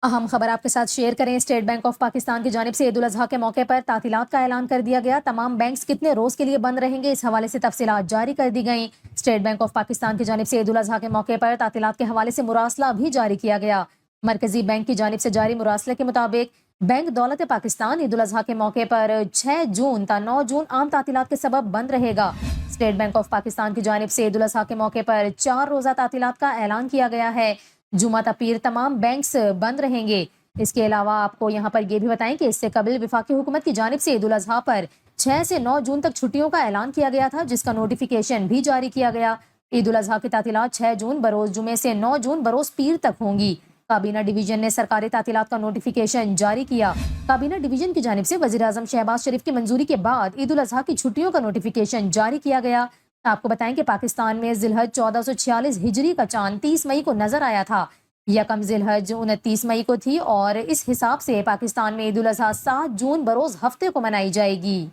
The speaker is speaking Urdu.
اہم خبر آپ کے ساتھ شیئر کریں۔ اسٹیٹ بینک آف پاکستان کی جانب سے عید الاضحیٰ کے موقع پر تعطیلات کا اعلان کر دیا گیا۔ تمام بینکس کتنے روز کے لیے بند رہیں گے، اس حوالے سے تفصیلات جاری کر دی گئیں۔ اسٹیٹ بینک آف پاکستان کی جانب سے عید الاضحیٰ کے موقع پر تعطیلات کے حوالے سے مراسلہ بھی جاری کیا گیا۔ مرکزی بینک کی جانب سے جاری مراسلے کے مطابق بینک دولت پاکستان عید الاضحیٰ کے موقع پر 6 جون تا 9 جون عام تعطیلات کے سبب بند رہے گا۔ اسٹیٹ بینک آف پاکستان کی جانب سے عید الاضحیٰ کے موقع پر 4 روزہ تعطیلات کا اعلان کیا گیا ہے۔ جمعہ تا پیر تمام بینکس بند رہیں گے۔ اس کے علاوہ آپ کو یہاں پر یہ بھی بتائیں کہ اس سے قبل وفاقی حکومت کی جانب سے عید الاضحیٰ پر 6 سے 9 جون تک چھٹیوں کا اعلان کیا گیا تھا، جس کا نوٹیفیکیشن بھی جاری کیا گیا۔ عید الاضحیٰ کی تعطیلات 6 جون بروز جمعے سے 9 جون بروز پیر تک ہوں گی۔ کابینہ ڈویژن نے سرکاری تعطیلات کا نوٹیفیکیشن جاری کیا۔ کابینہ ڈویژن کی جانب سے وزیر اعظم شہباز شریف کی منظوری کے بعد عید الاضحیٰ کی چھٹیوں کا نوٹیفیکیشن جاری کیا گیا۔ آپ کو بتائیں کہ پاکستان میں ذی الحج 1446 ہجری کا چاند 30 مئی کو نظر آیا تھا۔ یکم ذی الحج 29 مئی کو تھی اور اس حساب سے پاکستان میں عید الاضحیٰ 7 جون بروز ہفتے کو منائی جائے گی۔